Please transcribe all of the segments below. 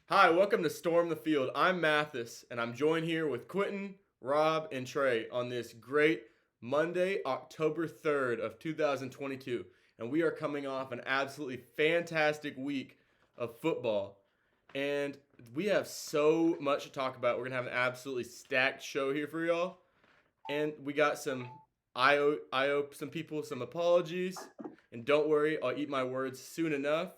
Hi, welcome to Storm the Field. I'm Mathis, and I'm joined here with Quentin, Rob, and Trey on this great Monday, October 3rd of 2022. And we are coming off an absolutely fantastic week of football. And we have so much to talk about. We're going to have an absolutely stacked show here for y'all. And we got I owe some people some apologies. And don't worry, I'll eat my words soon enough.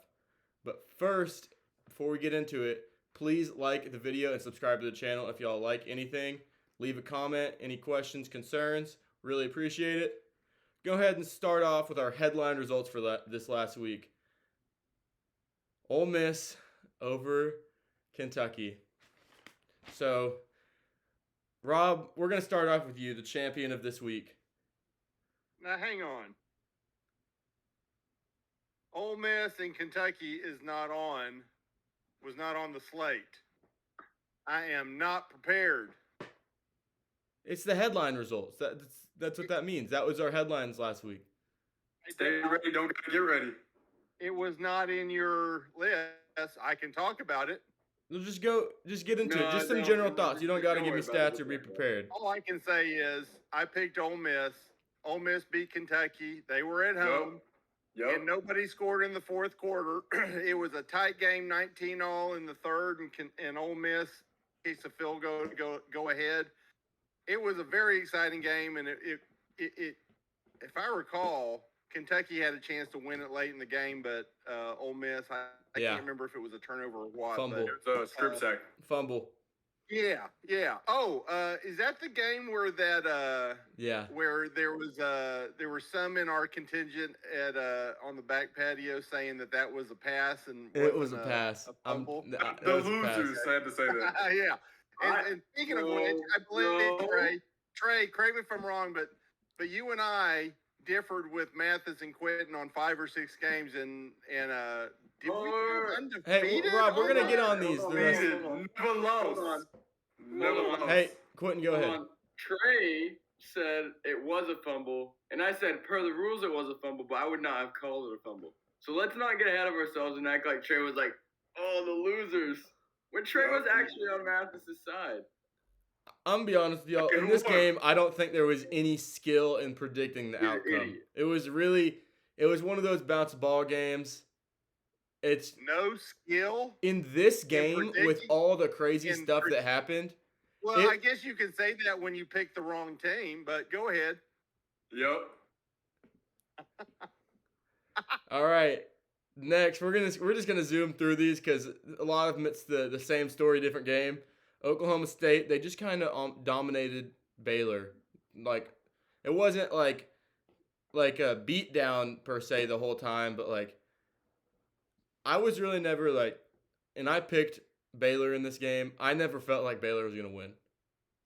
But first, before we get into it, please like the video and subscribe to the channel if y'all like anything. Leave a comment, any questions, concerns. Really appreciate it. Go ahead and start off with our headline results for this last week. Ole Miss over Kentucky. So, Rob, we're going to start off with you, the champion of this week. Now, hang on. Ole Miss and Kentucky was not on the slate. I am not prepared. It's the headline results. That's what that means. That was our headlines last week. Stay ready, don't get ready. It was not in your list. I can talk about it. We'll just get into it. Just some general thoughts. You don't got to give me stats or be prepared. All I can say is I picked Ole Miss. Ole Miss beat Kentucky. They were at home. Yep. And nobody scored in the fourth quarter. It was a tight game, 19-all in the third, and Ole Miss kicks a field goal to go ahead. It was a very exciting game, and it if I recall, Kentucky had a chance to win it late in the game, but Ole Miss, I can't remember if it was a turnover or what. Fumble. It was a strip sack. Fumble. Yeah. Oh, is that the game where where there was some in our contingent at on the back patio saying that was a pass and it was a pass. A fumble. The losers had to say that. Yeah. And speaking of which, I believe Trey, correct me if I'm wrong, but you and I differed with Mathis and Quentin on 5 or 6 games, and did we go undefeated? Hey, Rob, we're gonna get on these. Never lost. Hey, Quentin, go ahead. Trey said it was a fumble, and I said per the rules it was a fumble, but I would not have called it a fumble. So let's not get ahead of ourselves and act like Trey was like, oh, the losers. When Trey was actually on Mathis's side. I'm gonna be honest with y'all. In this game, I don't think there was any skill in predicting the outcome. It was one of those bounce ball games. It's no skill in this game with all the crazy stuff that happened. Well, I guess you can say that when you pick the wrong team, but go ahead. Yep. All right. Next, we're just gonna zoom through these because a lot of them it's the same story, different game. Oklahoma State, they just kind of dominated Baylor. Like, it wasn't like a beatdown per se the whole time, but like I was really never and I picked Baylor in this game. I never felt like Baylor was gonna win,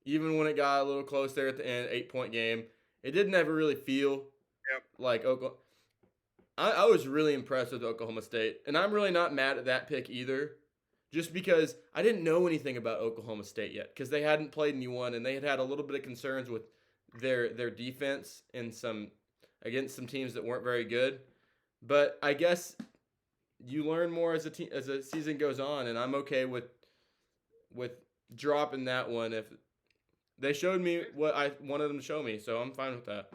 even when it got a little close there at the end, 8-point game. It didn't ever really feel like Oklahoma. I was really impressed with Oklahoma State, and I'm really not mad at that pick either. Just because I didn't know anything about Oklahoma State yet, because they hadn't played anyone, and they had a little bit of concerns with their defense against some teams that weren't very good. But I guess you learn more as a season goes on, and I'm okay with dropping that one if they showed me what I wanted them to show me, so I'm fine with that.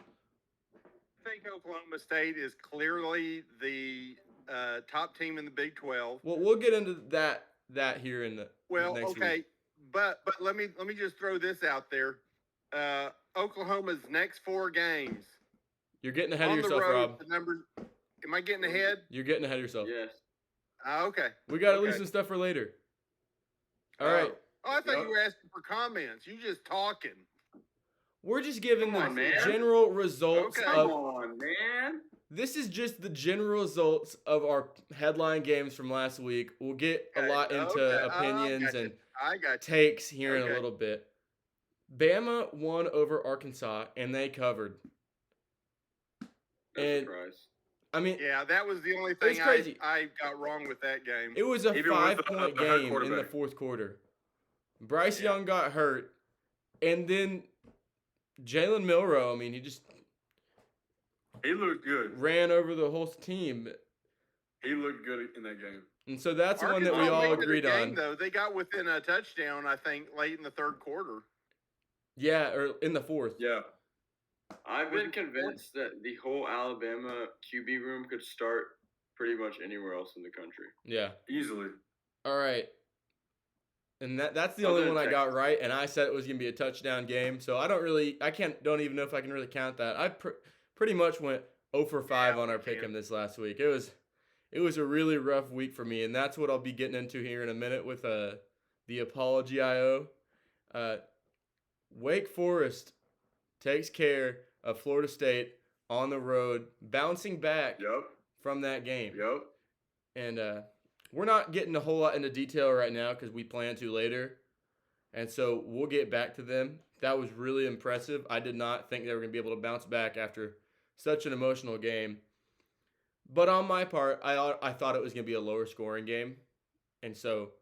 I think Oklahoma State is clearly the top team in the Big 12. Well, we'll get into that here in the next week. But let me just throw this out there. Oklahoma's next 4 games. You're getting ahead of yourself, Rob. Am I getting ahead? You're getting ahead of yourself. Yes. Okay. We got to leave some stuff for later. All right. Oh, I thought you were asking for comments. You just talking. We're just giving the general results. Come on, man. This is just the general results of our headline games from last week. We'll get a lot into opinions and takes here in a little bit. Bama won over Arkansas, and they covered. No surprise. I mean, yeah, that was the only thing I got wrong with that game. It was a 5-point game in the fourth quarter. Bryce Young got hurt, and then Jalen Milroe, I mean, he looked good. Ran over the whole team. He looked good in that game. And so that's one that we Arkansas all made it a agreed game, on. though. They got within a touchdown, I think, late in the third quarter. Yeah, or in the fourth. Yeah. I've been convinced that the whole Alabama QB room could start pretty much anywhere else in the country. Yeah. Easily. All right. And that's the Other only than one I got Texas. right, and I said it was gonna be a touchdown game. So I don't even know if I can really count that. I pretty much went 0 for 5 Yeah, on our we can. pick'em this last week. It was a really rough week for me, and that's what I'll be getting into here in a minute with the apology I owe. Wake Forest takes care of Florida State on the road, bouncing back Yep. from that game. Yep. And we're not getting a whole lot into detail right now because we plan to later. And so we'll get back to them. That was really impressive. I did not think they were going to be able to bounce back after such an emotional game. But on my part, I thought it was going to be a lower scoring game. And so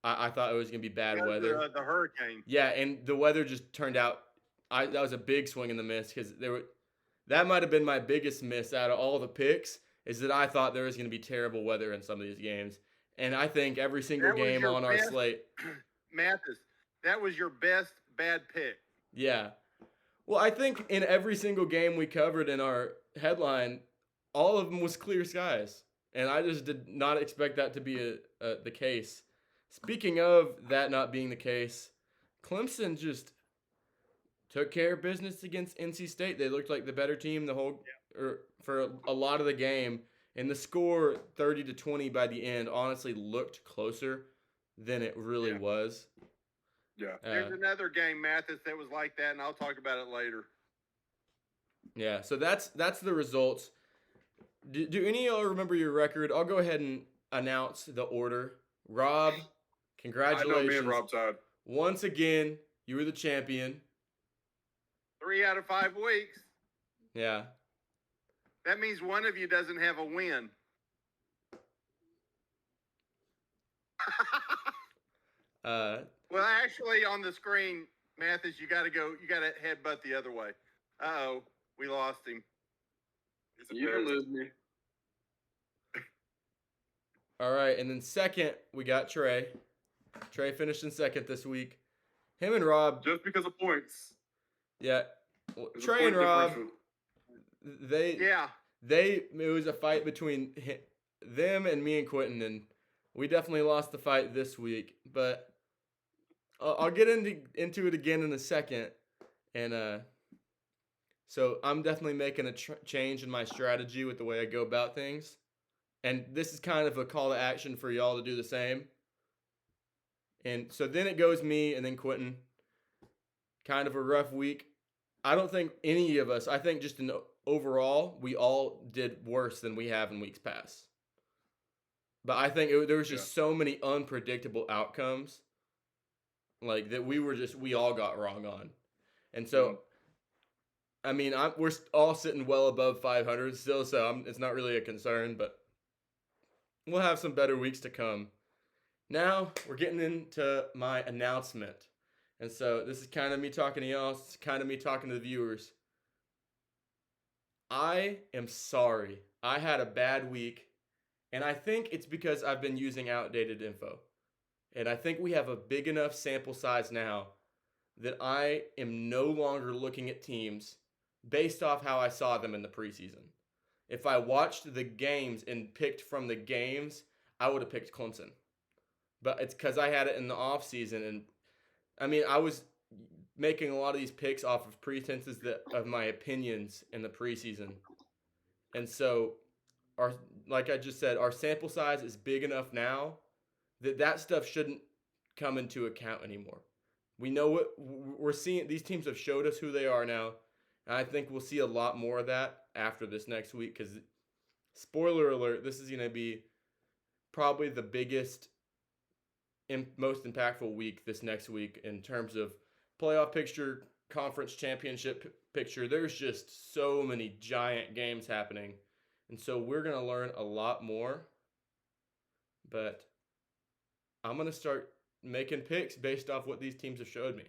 I thought it was going to be bad Because weather. the hurricane. Yeah, and the weather just turned out. That was a big swing and the miss because that might have been my biggest miss out of all the picks is that I thought there was going to be terrible weather in some of these games, and I think every single That was game your on our best- slate. Mathis, that was your best bad pick. Yeah, well, I think in every single game we covered in our headline, all of them was clear skies, and I just did not expect that to be the case. Speaking of that not being the case, Clemson just took care of business against NC State. They looked like the better team for a lot of the game, and the score 30-20 by the end honestly looked closer than it really was. Yeah. There's another game, Mathis, that was like that, and I'll talk about it later. Yeah, so that's the results. Do any of y'all remember your record? I'll go ahead and announce the order. Rob, I know congratulations. me and Rob tied. Once again, you were the champion. 3 out of 5 weeks. Yeah. That means one of you doesn't have a win. Well, actually, on the screen, Mathis, you got to headbutt the other way. Uh-oh, we lost him. He's a You bear. can lose me. All right, and then second, we got Trey. Trey finished in second this week. Him and Rob, Just because of points. yeah. Well, There's a Trey point and Rob, differential. Yeah. it was a fight between them and me and Quentin, and we definitely lost the fight this week. But I'll get into it again in a second, and so I'm definitely making a change in my strategy with the way I go about things, and this is kind of a call to action for y'all to do the same. And so then it goes me and then Quentin. Kind of a rough week. I don't think any of us, I think just in overall, we all did worse than we have in weeks past. But I think there was just so many unpredictable outcomes like that we all got wrong on. And so, I mean, we're all sitting well above 500 still, so it's not really a concern, but we'll have some better weeks to come. Now, we're getting into my announcement. And so this is kind of me talking to y'all. It's kind of me talking to the viewers. I am sorry. I had a bad week, and I think it's because I've been using outdated info. And I think we have a big enough sample size now that I am no longer looking at teams based off how I saw them in the preseason. If I watched the games and picked from the games, I would have picked Clemson. But it's because I had it in the offseason, and I mean, I was making a lot of these picks off of pretenses of my opinions in the preseason. And so, like I just said, our sample size is big enough now that stuff shouldn't come into account anymore. We know what we're seeing. These teams have showed us who they are now. And I think we'll see a lot more of that after this next week because, spoiler alert, this is going to be probably the biggest most impactful week this next week in terms of playoff picture, conference championship picture. There's just so many giant games happening. And so we're going to learn a lot more. But I'm going to start making picks based off what these teams have showed me.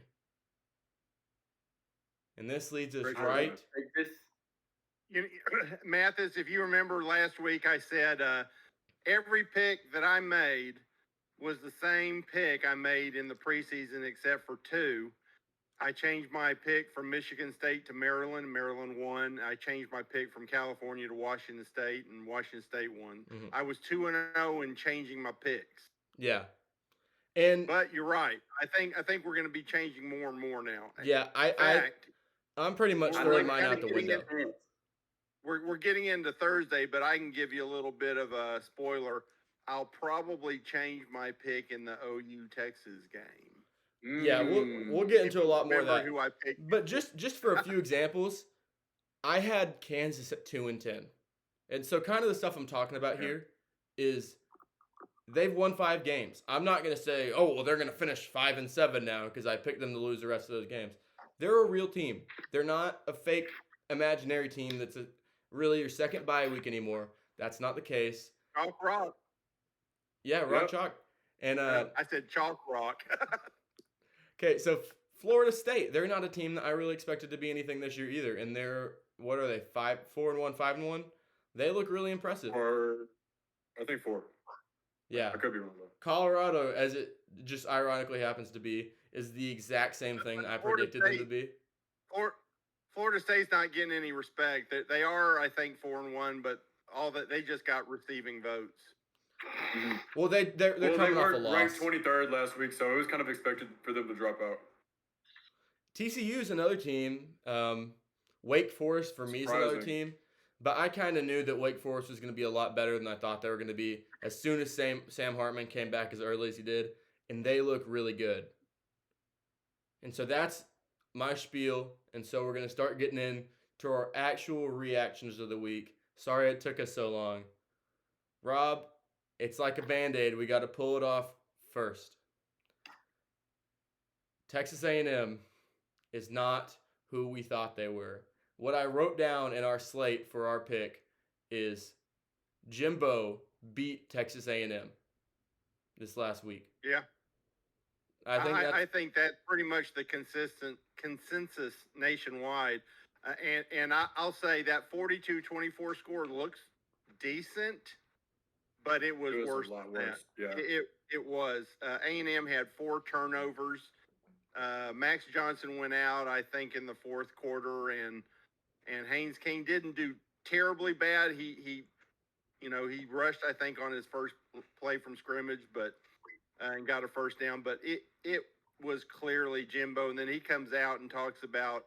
And this leads us right. Like this. Mathis, if you remember last week, I said every pick that I made was the same pick I made in the preseason except for two. I changed my pick from Michigan State to Maryland. Maryland won. I changed my pick from California to Washington State, and Washington State won. Mhm. I was 2-0 in changing my picks. Yeah. And But you're right. I think we're going to be changing more and more now. yeah, In fact, I'm pretty much Well, throwing like mine kinda out the getting window. we're getting into Thursday, but I can give you a little bit of a spoiler. I'll probably change my pick in the OU Texas game. Yeah, we'll get into a lot more of Remember that. who I picked? But just for a few examples, I had Kansas at 2-10. And so kind of the stuff I'm talking about here is they've won 5 games. I'm not going to say, "Oh, well they're going to finish 5-7 now because I picked them to lose the rest of those games." They're a real team. They're not a fake imaginary team that's really your second bye week anymore. That's not the case. Chalk Rock. Yeah, rock Yep. chalk. And I said Chalk Rock. okay, so Florida State, they're not a team that I really expected to be anything this year either. And they're what are they? 4-1, 5-1? They look really impressive. Or I think 4. Yeah. I could be wrong though. Colorado, as it just ironically happens to be, is the exact same thing I Florida predicted them to State. be. Florida State's not getting any respect. They are, I think, 4-1, but all that they just got receiving votes. Well, they're Well, coming they off a were loss. ranked 23rd last week, so it was kind of expected for them to drop out. TCU is another team. Wake Forest for me is another Surprising. team. But I kind of knew that Wake Forest was going to be a lot better than I thought they were going to be as soon as Sam Hartman came back as early as he did. And they look really good. And so that's my spiel. And so we're going to start getting into our actual reactions of the week. Sorry it took us so long. Rob, it's like a Band-Aid. We got to pull it off first. Texas A&M is not who we thought they were. What I wrote down in our slate for our pick is Jimbo beat Texas A&M this last week. Yeah. I think that's pretty much the consensus nationwide. And I'll say that 42-24 score looks decent, but it was worse a lot than worse. that. Yeah. It was. A&M had 4 turnovers. Max Johnson went out, I think, in the fourth quarter, and Haynes King didn't do terribly bad. He rushed, I think, on his first play from scrimmage, but and got a first down. But it was clearly Jimbo, and then he comes out and talks about,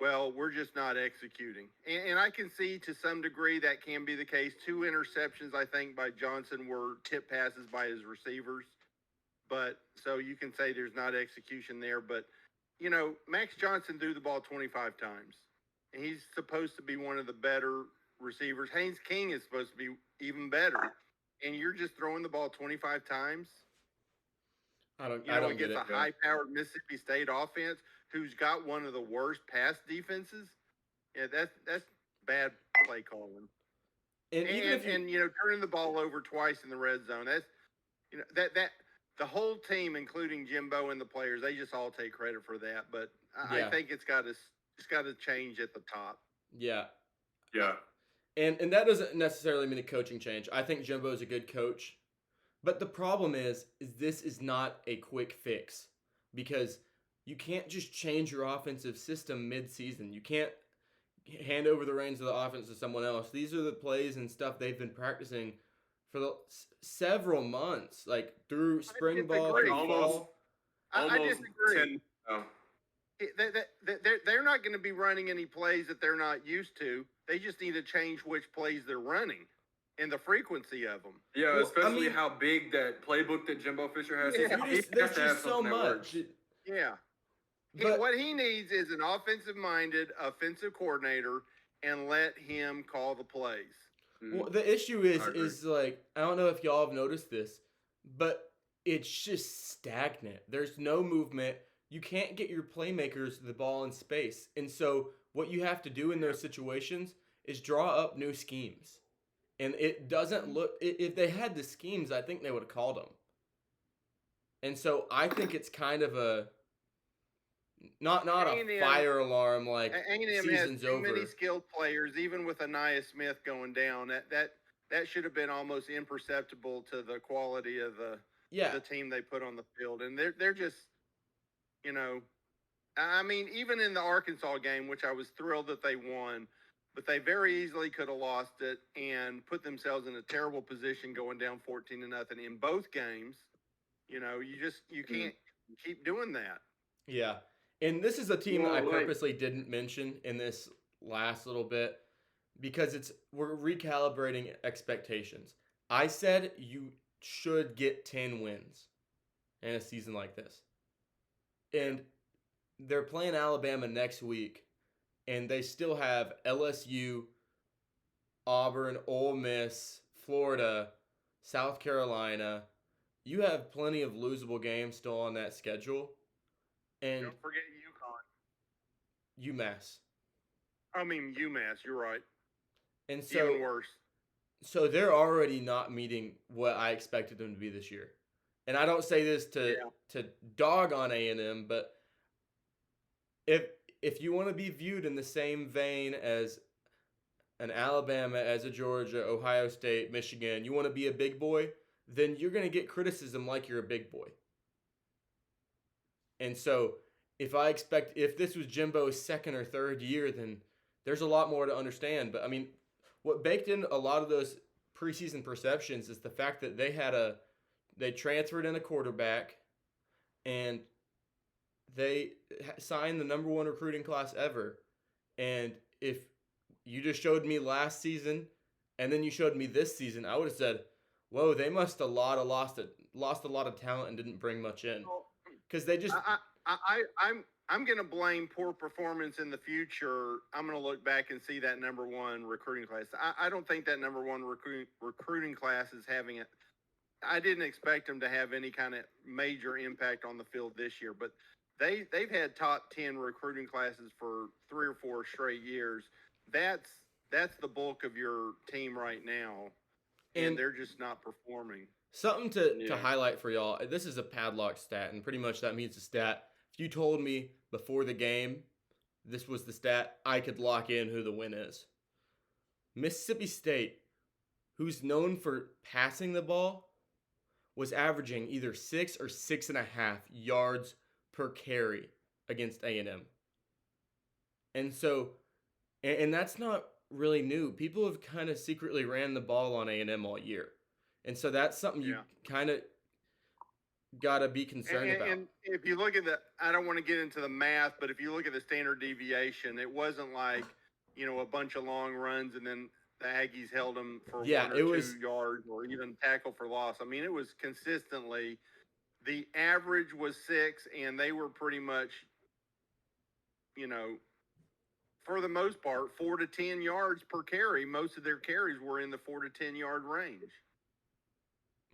well, we're just not executing. And I can see to some degree that can be the case. 2 interceptions, I think, by Johnson were tip passes by his receivers. But so you can say there's not execution there. But, Max Johnson threw the ball 25 times. And he's supposed to be one of the better receivers. Haynes King is supposed to be even better. And you're just throwing the ball 25 times? I don't get against it. a high-powered Mississippi State offense who's got one of the worst pass defenses. Yeah, that's bad play calling. And even if turning the ball over twice in the red zone. That's that the whole team, including Jimbo and the players, they just all take credit for that. But I think it's got to change at the top. Yeah. Yeah. And that doesn't necessarily mean a coaching change. I think Jimbo is a good coach. But the problem is this is not a quick fix because you can't just change your offensive system mid-season. You can't hand over the reins of the offense to someone else. These are the plays and stuff they've been practicing for several months, like through spring ball, through fall. I disagree. 10. Oh. They're not going to be running any plays that they're not used to. They just need to change which plays they're running and the frequency of them. Yeah, Well, especially how big that playbook that Jimbo Fisher has. Yeah. There's just so much. Yeah. But What he needs is an offensive-minded offensive coordinator and let him call the plays. well, the issue is like, I don't know if y'all have noticed this, but it's just stagnant. There's no movement. You can't get your playmakers the ball in space. And so what you have to do in those situations is draw up new schemes. And it doesn't look, if they had the schemes, I think they would have called them. And so I think it's kind of a, not a A&M fire alarm like A&M has season's too over. many skilled players, even with Anaya Smith going down. that should have been almost imperceptible to the quality of Yeah. the team they put on the field. And they're just, you know, I mean, even in the Arkansas game, which I was thrilled that they won, but they very easily could have lost it and put themselves in a terrible position going down 14-0 in both games. You know, you can't keep doing that. Yeah. And this is a team that I Well, like- purposely didn't mention in this last little bit because we're recalibrating expectations. I said you should get 10 wins in a season like this. And they're playing Alabama next week, and they still have LSU, Auburn, Ole Miss, Florida, South Carolina. You have plenty of losable games still on that schedule. And Don't forget UConn. UMass. I mean, UMass, you're right. And so Even worse. So they're already not meeting what I expected them to be this year. And I don't say this to dog on A&M, but if you want to be viewed in the same vein as an Alabama, as a Georgia, Ohio State, Michigan, you want to be a big boy, then you're going to get criticism like you're a big boy. And so if this was Jimbo's second or third year, then there's a lot more to understand. But I mean, what baked in a lot of those preseason perceptions is the fact that they transferred in a quarterback and they signed the number one recruiting class ever. And if you just showed me last season and then you showed me this season, I would have said, whoa, they must have lost a lot of talent and didn't bring much in. Because they just I'm going to blame poor performance in the future. I'm going to look back and see that number one recruiting class. I don't think that number one recruiting class is having it. I didn't expect them to have any kind of major impact on the field this year, but they've had top 10 recruiting classes for 3 or 4 straight years. That's the bulk of your team right now, and they're just not performing. Something to highlight for y'all. This is a padlock stat, and pretty much that means a stat. If you told me before the game this was the stat, I could lock in who the win is. Mississippi State, who's known for passing the ball, was averaging either 6 or 6.5 yards per carry against A&M. And so, and that's not really new. People have kind of secretly ran the ball on A&M all year. And so that's something you kind of got to be concerned about. And if you look at I don't want to get into the math, but if you look at the standard deviation, it wasn't like, a bunch of long runs and then the Aggies held them for 1 or 2 yards or even tackle for loss. I mean, it was consistently, the average was 6, and they were pretty much, for the most part, 4 to 10 yards per carry. Most of their carries were in the 4 to 10 yard range.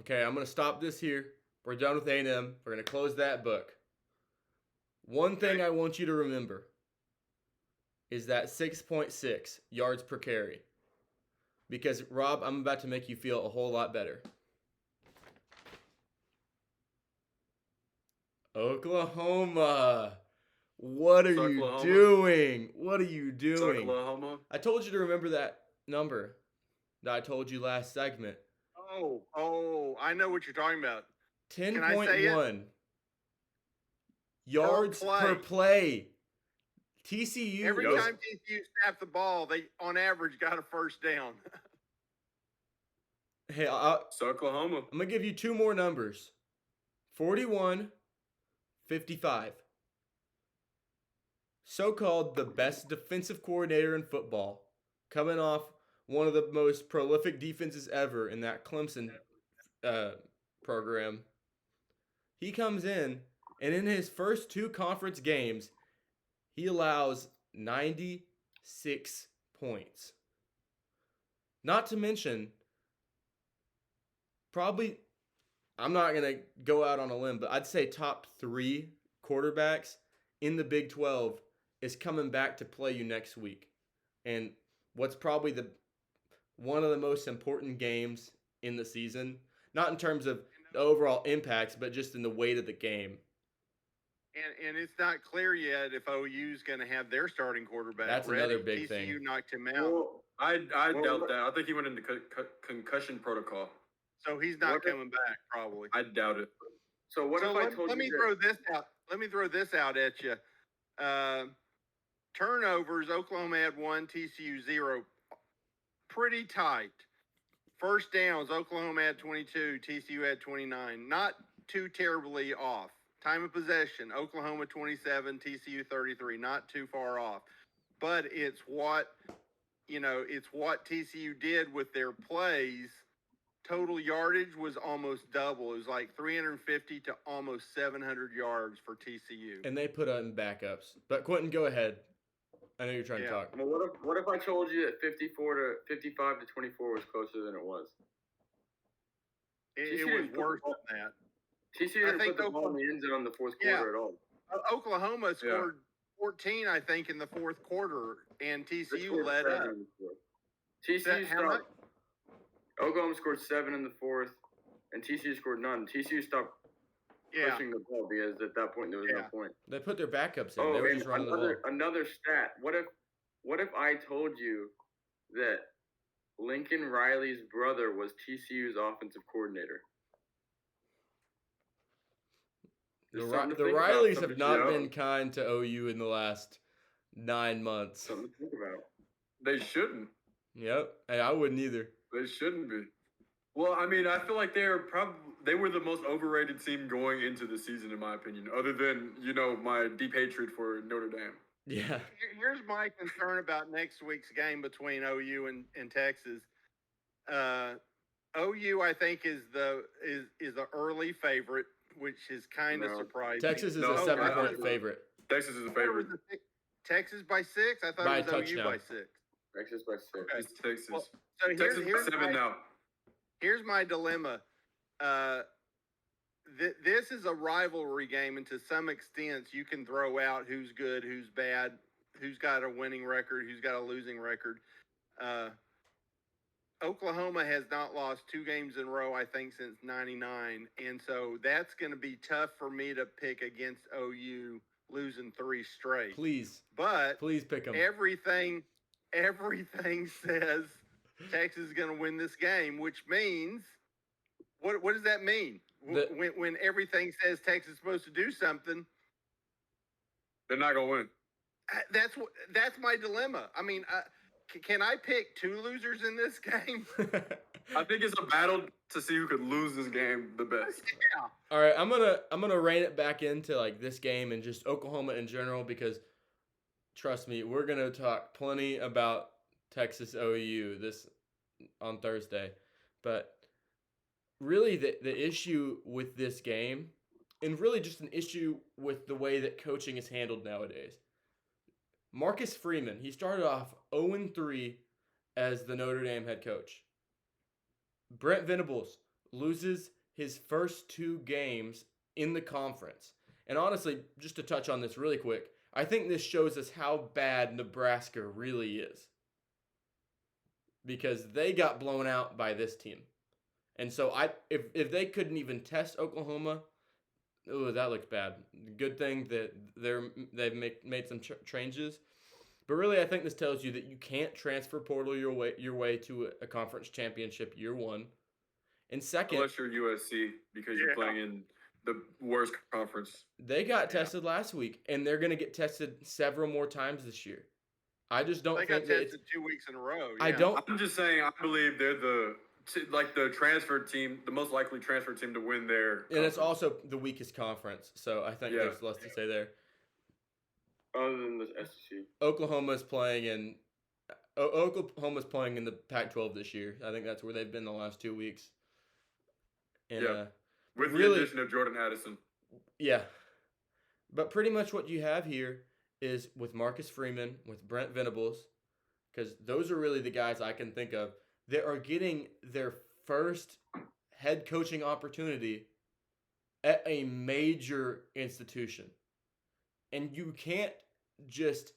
Okay, I'm going to stop this here. We're done with A&M. We're going to close that book. One thing I want you to remember is that 6.6 yards per carry. Because, Rob, I'm about to make you feel a whole lot better. Oklahoma. What are you doing? What are you doing? Oklahoma. I told you to remember that number that I told you last segment. Oh, I know what you're talking about. 10.1 yards per play. TCU. Every time TCU snapped the ball, they, on average, got a first down. Hey, It's Oklahoma. I'm going to give you 2 more numbers. 41, 55. So-called the best defensive coordinator in football, coming off one of the most prolific defenses ever in that Clemson program. He comes in, and in his first 2 conference games, he allows 96 points. Not to mention, probably, I'm not going to go out on a limb, but I'd say top 3 quarterbacks in the Big 12 is coming back to play you next week. And what's probably one of the most important games in the season, not in terms of the overall impacts, but just in the weight of the game. And it's not clear yet if OU's going to have their starting quarterback. That's ready. another big TCU thing. knocked him out, Well, I doubt that. I think he went into concussion protocol. so he's not what if- coming back probably. I doubt it. so what So if I told let you me that- throw this out. Let me throw this out at you. Turnovers: Oklahoma had 1, TCU 0. Pretty tight. First downs: Oklahoma had 22, TCU had 29. Not too terribly off. Time of possession: Oklahoma 27, TCU 33. Not too far off. But it's what TCU did with their plays. Total yardage was almost double. It was like 350 to almost 700 yards for TCU. And they put in backups. But Quentin, go ahead. I know you're trying to Yeah. talk. Well, what if I told you that 55 to 24 was closer than it was? It TCU was didn't put worse the than that. TCU I didn't think put the ball in the end zone in the fourth quarter at all. Oklahoma scored 14, I think, in the fourth quarter, and They TCU scored led 7 up. in the fourth. TCU How much? stopped. Oklahoma scored 7 in the fourth, and TCU scored none. TCU stopped Yeah, pushing the ball because at that point there was no point. They put their backups in. Oh, They were and just running the ball. another stat. What if I told you that Lincoln Riley's brother was TCU's offensive coordinator? The, There's something to the think about, Rileys something have to not know. been kind to OU in the last 9 months. Something to think about. They shouldn't. Yep. Hey, I wouldn't either. They shouldn't be. Well, I mean, I feel like they were the most overrated team going into the season, in my opinion. Other than my deep hatred for Notre Dame. Yeah. here's my concern about next week's game between OU and Texas. OU, I think, is the early favorite, which is kind of No. surprising. Texas is No, a I- 7-point favorite. Texas is a I thought it was favorite. Texas by 6. I thought By it was a OU touchdown. by 6. Texas by 6. Okay. It's Texas. Well, so Texas here's by 7 my, now. here's my dilemma. This is a rivalry game, and to some extent, you can throw out who's good, who's bad, who's got a winning record, who's got a losing record. Oklahoma has not lost 2 games in a row, I think, since '99, and so that's going to be tough for me to pick against OU losing 3 straight. Please. But Please pick them. everything says Texas is going to win this game, which means what does that mean? When everything says Texas is supposed to do something, They're not gonna win. that's my dilemma. I mean, can I pick 2 losers in this game? I think it's a battle to see who could lose this game the best. Yeah. All right, I'm gonna rein it back into like this game and just Oklahoma in general because trust me, we're gonna talk plenty about Texas OU this on Thursday. But really the issue with this game, and really just an issue with the way that coaching is handled nowadays. Marcus Freeman, he started off 0-3 as the Notre Dame head coach. Brent Venables loses his first 2 games in the conference. And honestly, just to touch on this really quick, I think this shows us how bad Nebraska really is. Because they got blown out by this team. And so if they couldn't even test Oklahoma, oh, that looks bad. Good thing that they've made some changes. But really, I think this tells you that you can't transfer portal your way to a conference championship year 1. And second, Unless you're USC because you're playing in the worst conference. they got tested last week, and they're going to get tested several more times this year. I just don't They think got that it's, tested 2 weeks in a row. I yeah. don't. I'm just saying, I believe they're the transfer team, the most likely transfer team to win their And it's conference. also the weakest conference, so I think Yeah. there's less to say there. Other than the SEC. Oklahoma's playing in the Pac-12 this year. I think that's where they've been the last 2 weeks. And Yeah. with really- the addition of Jordan Addison. yeah. But pretty much what you have here is with Marcus Freeman, with Brent Venables, because those are really the guys I can think of that are getting their first head coaching opportunity at a major institution. And you can't just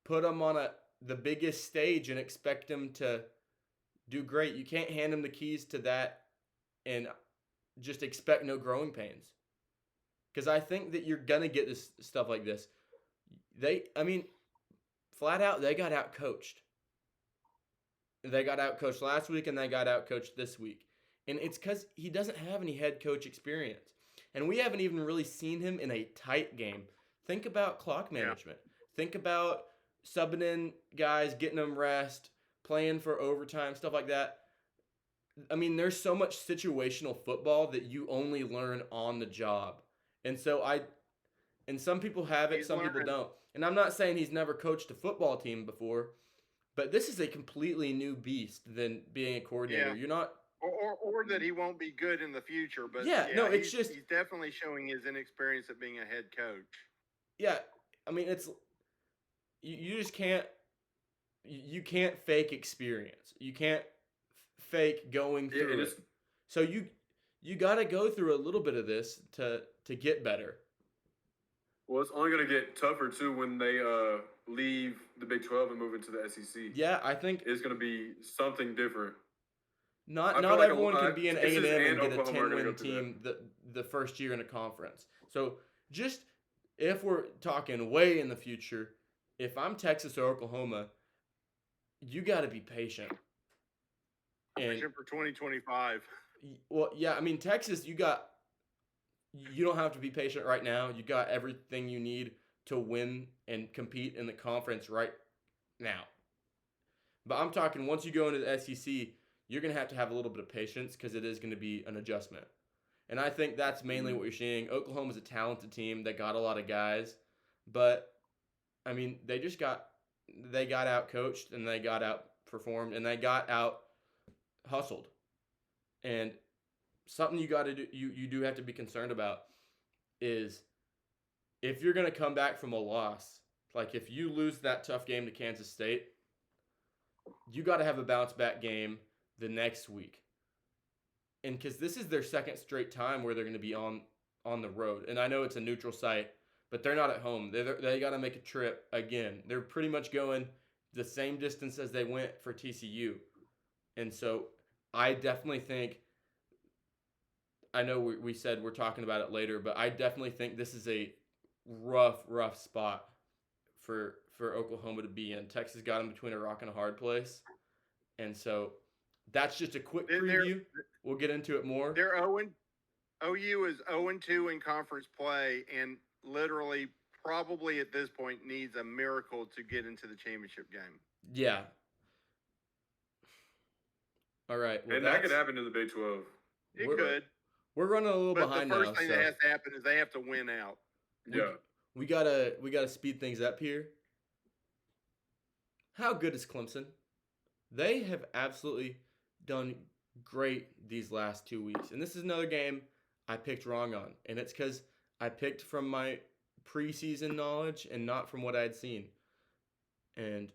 put them on the biggest stage and expect them to do great. You can't hand them the keys to that and just expect no growing pains. because I think that you're gonna get this stuff like this. I mean, flat out, they got out coached. They got out coached last week and they got out coached this week. And it's because he doesn't have any head coach experience. And we haven't even really seen him in a tight game. Think about clock management. Think about subbing in guys, getting them rest, playing for overtime, stuff like that. I mean, there's so much situational football that you only learn on the job. And so and some people have it, some people don't. And I'm not saying he's never coached a football team before, but this is a completely new beast than being a coordinator. Yeah. You're not. Or that he won't be good in the future. But it's just he's definitely showing his inexperience at being a head coach. Yeah, I mean it's you just can't you can't fake experience. You can't fake going through it. So you got to go through a little bit of this to get better. Well, it's only going to get tougher too when they leave the Big 12 and move into the SEC. Yeah, I think it's going to be something different. Not everyone can be an A&M and get a 10-win team the first year in a conference. So just if we're talking way in the future, if I'm Texas or Oklahoma, you got to be patient. Patient for 2025. Well, yeah, I mean Texas, you don't have to be patient right now. You got everything you need to win and compete in the conference right now. But I'm talking once you go into the SEC, you're going to have a little bit of patience because it is going to be an adjustment. And I think that's mainly what you're seeing. Oklahoma's a talented team that got a lot of guys, but I mean, they got out coached and they got out performed and they got out hustled. And something you got to do, you do have to be concerned about is if you're going to come back from a loss, like if you lose that tough game to Kansas State, you got to have a bounce back game the next week. And because this is their second straight time where they're going to be on the road. And I know it's a neutral site, but they're not at home. They got to make a trip again. They're pretty much going the same distance as they went for TCU. And so I definitely think, I know we said we're talking about it later, but I definitely think this is a rough spot for Oklahoma to be in. Texas got them between a rock and a hard place. And so that's just a quick preview. We'll get into it more. OU is 0-2 in conference play and literally probably at this point needs a miracle to get into the championship game. Yeah. All right. Well, and that could happen in the Big 12. It could. We're running a little behind now. The first thing that has to happen is they have to win out. Yeah. We gotta speed things up here. How good is Clemson? They have absolutely done great these last 2 weeks. And this is another game I picked wrong on. And it's because I picked from my preseason knowledge and not from what I had seen. And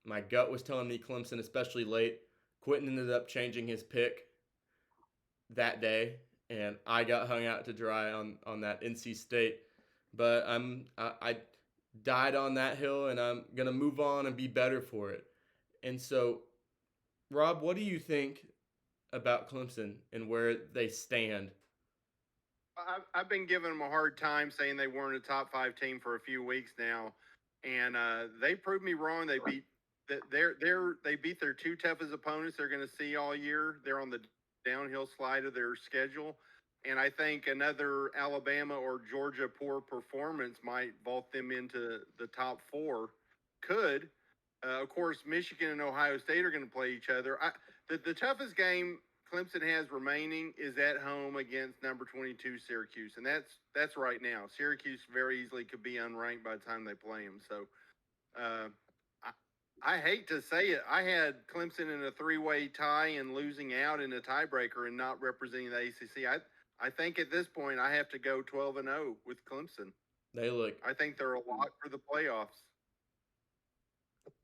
my gut was telling me Clemson, especially late. Quentin ended up changing his pick that day. And I got hung out to dry on that NC State. But I died on that hill, and I'm going to move on and be better for it. And so, Rob, what do you think about Clemson and where they stand? I've been giving them a hard time saying they weren't a top 5 team for a few weeks now, and they proved me wrong. They beat their 2 toughest opponents they're going to see all year. They're on the downhill slide of their schedule. And I think another Alabama or Georgia poor performance might vault them into the top 4. Could. Of course, Michigan and Ohio State are going to play each other. The toughest game Clemson has remaining is at home against number 22 Syracuse. And that's right now. Syracuse very easily could be unranked by the time they play them. So I hate to say it. I had Clemson in a 3-way tie and losing out in a tiebreaker and not representing the ACC. I think at this point I have to go 12-0 with Clemson. I think they're a lock for the playoffs.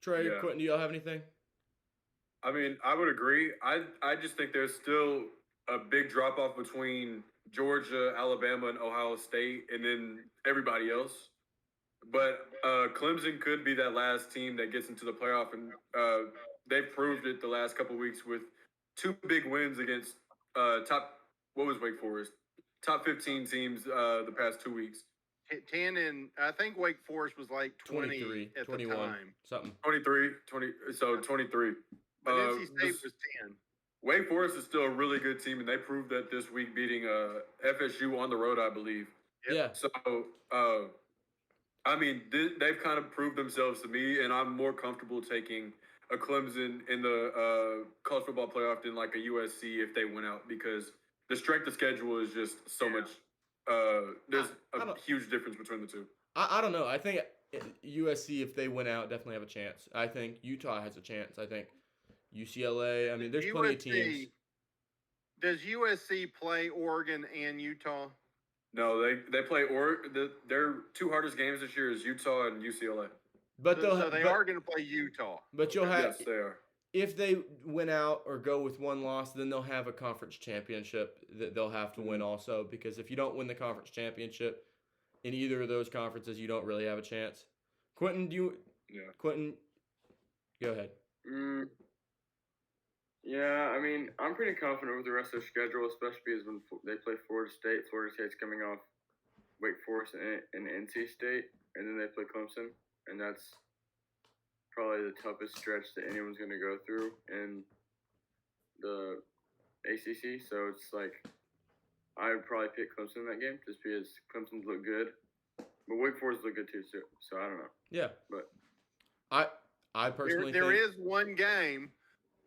Trey, Quentin, do y'all have anything? I mean, I would agree. I just think there's still a big drop off between Georgia, Alabama, and Ohio State, and then everybody else. But Clemson could be that last team that gets into the playoff, and they've proved it the last couple of weeks with 2 big wins against top. What was Wake Forest? top 15 teams the past 2 weeks. 10 and I think Wake Forest was like 20 23, at 21, the time. something. 23, 20. So 23. But NC State this- was 10. Wake Forest is still a really good team, and they proved that this week, beating FSU on the road, I believe. Yep. Yeah. So, I mean, they've kind of proved themselves to me, and I'm more comfortable taking a Clemson in the college football playoff than like a USC if they went out, because the strength of schedule is just so much. There's I a don't- huge difference between the two. I don't know. I think USC, if they went out, definitely have a chance. I think Utah has a chance. I think UCLA. I mean, there's plenty of teams. Does USC play Oregon and Utah? No, they play their two hardest games this year is Utah and UCLA. But So they are going to play Utah. But you'll have, Yes, they are. if they win out or go with one loss, then they'll have a conference championship that they'll have to win also. Because if you don't win the conference championship in either of those conferences, you don't really have a chance. Quentin, Quentin, go ahead. Yeah, I mean, I'm pretty confident with the rest of their schedule, especially because when they play Florida State. Florida State's coming off Wake Forest and NC State, and then they play Clemson, and that's probably the toughest stretch that anyone's going to go through in the ACC. So it's like I would probably pick Clemson in that game just because Clemson's look good, but Wake Forest look good too. So I don't know. Yeah, but I personally there think is one game.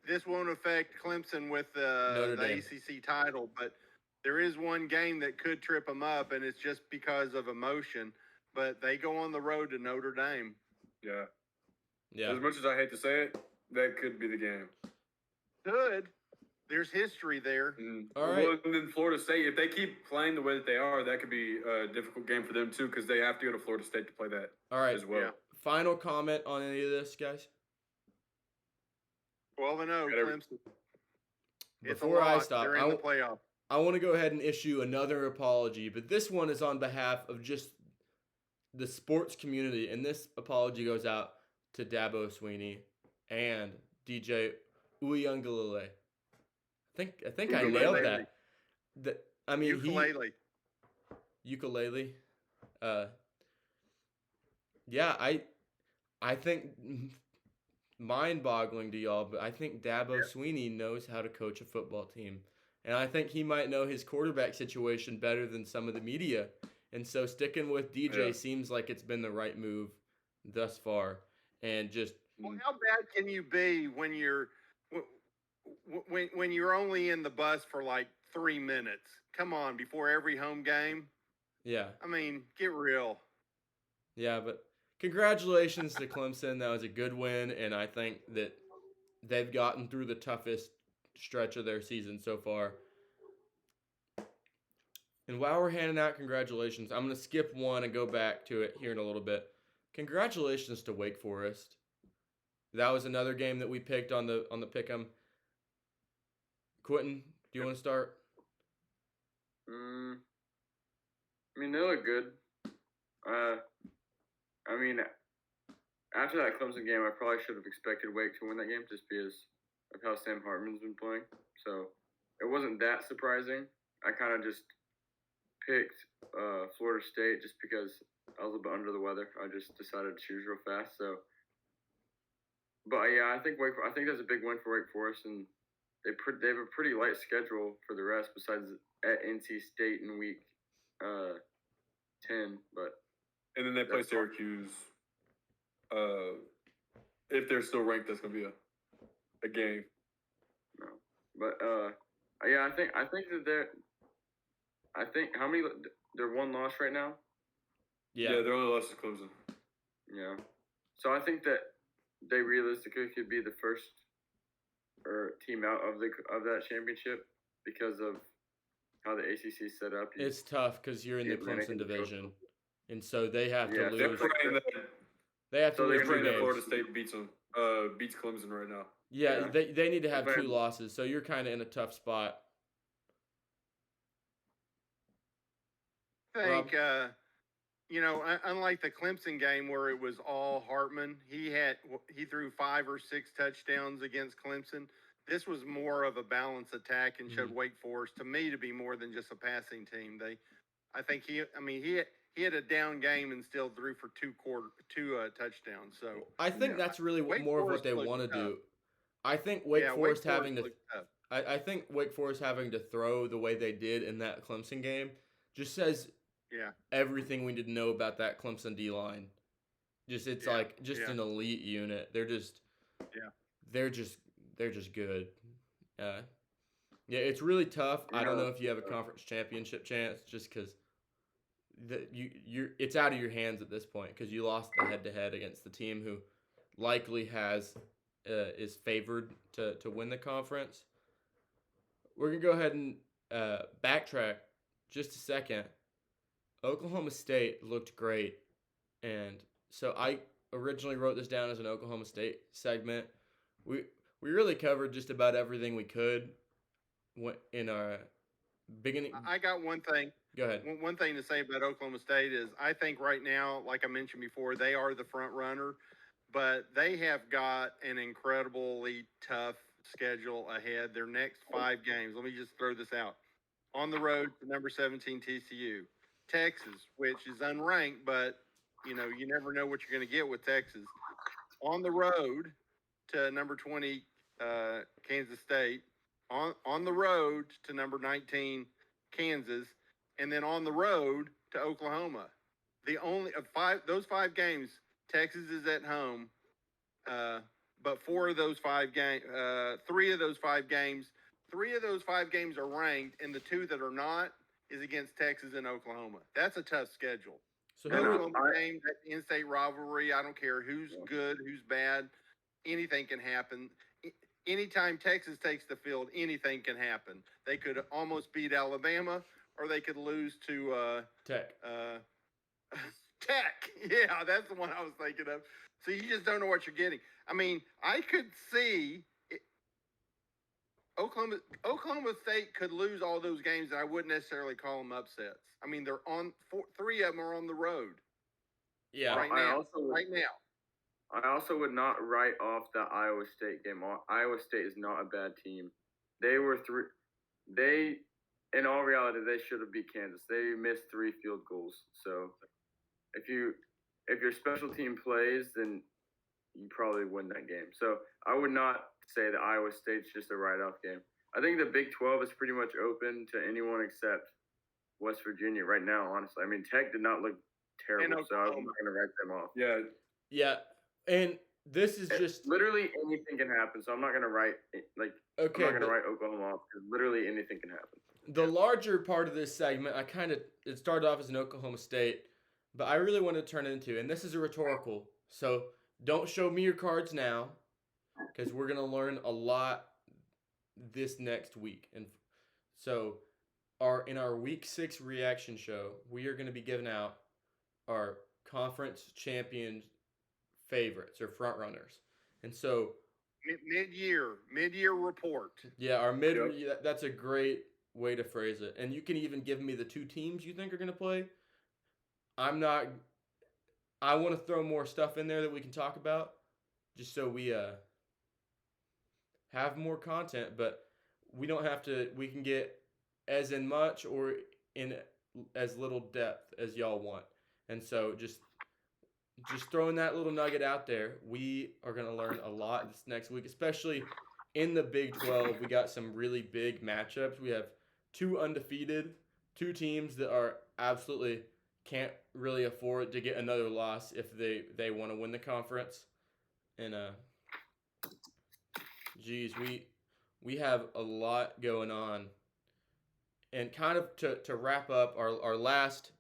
This won't affect Clemson with Notre the Dame. ACC title, but there is one game that could trip them up, and it's just because of emotion. But they go on the road to Notre Dame. Yeah. Yeah. As much as I hate to say it, that could be the game. Good. There's history there. All right. Well, and then Florida State, if they keep playing the way that they are, that could be a difficult game for them too, because they have to go to Florida State to play that All right. as well. Yeah. Final comment on any of this, guys? 12-0, Clemson. It's a Before I lot. stop, They're in the playoff. I want to go ahead and issue another apology, but this one is on behalf of just the sports community, and this apology goes out to Dabo Sweeney and DJ Uyunglele. I think I nailed that. I mean, ukulele. Yeah, I think mind-boggling to y'all, but I think Dabo Sweeney knows how to coach a football team. And I think he might know his quarterback situation better than some of the media. And so sticking with DJ seems like it's been the right move thus far. And just Well, how bad can you be when you're only in the bus for like 3 minutes? Come on, before every home game. yeah. I mean, get real. Yeah, but congratulations to Clemson. That was a good win, and I think that they've gotten through the toughest stretch of their season so far. And while we're handing out congratulations, I'm going to skip one and go back to it here in a little bit. Congratulations to Wake Forest. That was another game that we picked on the pick'em. Quentin, do you want to start? I mean, they look good. I mean, after that Clemson game, I probably should have expected Wake to win that game just because of how Sam Hartman's been playing. So it wasn't that surprising. I kind of just picked Florida State just because I was a little bit under the weather. I just decided to choose real fast. So, but yeah, I think that's a big win for Wake Forest, and they have a pretty light schedule for the rest besides at NC State in week 10. But And then they play Syracuse. If they're still ranked, that's gonna be a game. no, but yeah, I think that how many they're one loss right now. Yeah, their only loss is Clemson. Yeah, so I think that they realistically could be the first team out of that championship because of how the ACC is set up. It's tough because you're in the Atlantic Clemson and division, and so they have to Yeah, They're lose. praying that, They have to So lose they're two praying that games. Florida State beats Clemson right now. Yeah, Yeah. they need to have But- 2 losses, so you're kind of in a tough spot. I think, unlike the Clemson game where it was all Hartman, he threw 5 or 6 touchdowns against Clemson. this was more of a balanced attack and showed Wake Forest to me to be more than just a passing team. I think he had a down game and still threw for two touchdowns. So I think that's really Wake more of what Forest they looked want to tough. do. I think Wake Forest looked tough. I think Wake Forest having to throw the way they did in that Clemson game just says everything we need to know about that Clemson D line. It's an elite unit. They're just good. It's really tough. I don't know if you have a conference championship chance just because it's out of your hands at this point because you lost the head-to-head against the team who likely is favored to win the conference. We're gonna go ahead and backtrack just a second. Oklahoma State looked great, and so I originally wrote this down as an Oklahoma State segment. We really covered just about everything we could in our beginning. I got one thing. Go ahead. One thing to say about Oklahoma State is I think right now, like I mentioned before, they are the front runner, but they have got an incredibly tough schedule ahead. Their next 5 games, let me just throw this out. On the road to number 17 TCU. Texas, which is unranked, but you never know what you're going to get with Texas. On the road to number 20 Kansas State. On the road to number 19 Kansas, and then on the road to Oklahoma. The only of those 5 games, Texas is at home. But 3 of those 5 games are ranked, and the 2 that are not is against Texas and Oklahoma. That's a tough schedule. So game, that in-state rivalry, I don't care who's good, who's bad, anything can happen. Anytime Texas takes the field, anything can happen. They could almost beat Alabama, or they could lose to Tech. Tech. Yeah, that's the one I was thinking of. So you just don't know what you're getting. I mean, I could see Oklahoma State could lose all those games, and I wouldn't necessarily call them upsets. I mean, they're on 3 of them are on the road. Yeah, right now. I also would not write off the Iowa State game. Iowa State is not a bad team. They were in all reality, they should have beat Kansas. They missed 3 field goals. So if your special team plays, then you probably win that game. So I would not say that Iowa State's just a write-off game. I think the Big 12 is pretty much open to anyone except West Virginia right now, honestly. I mean, Tech did not look terrible, so I'm not going to write them off. Yeah. And this is just literally anything can happen. So I'm not gonna write I'm not gonna write Oklahoma off because literally anything can happen. The larger part of this segment, it started off as an Oklahoma State, but I really want to turn it into, and this is a rhetorical. So don't show me your cards now, because we're gonna learn a lot this next week. And so, in our Week 6 reaction show, we are gonna be giving out our conference champions favorites or front runners. And so mid-year report. Yeah, that's a great way to phrase it. And you can even give me the 2 teams you think are going to play. I want to throw more stuff in there that we can talk about just so we have more content, but we don't have to. We can get as in much or in as little depth as y'all want. And so just throwing that little nugget out there, we are going to learn a lot this next week, especially in the Big 12. We got some really big matchups. We have 2 undefeated, 2 teams that are absolutely can't really afford to get another loss if they want to win the conference. And we have a lot going on. And kind of to wrap up our last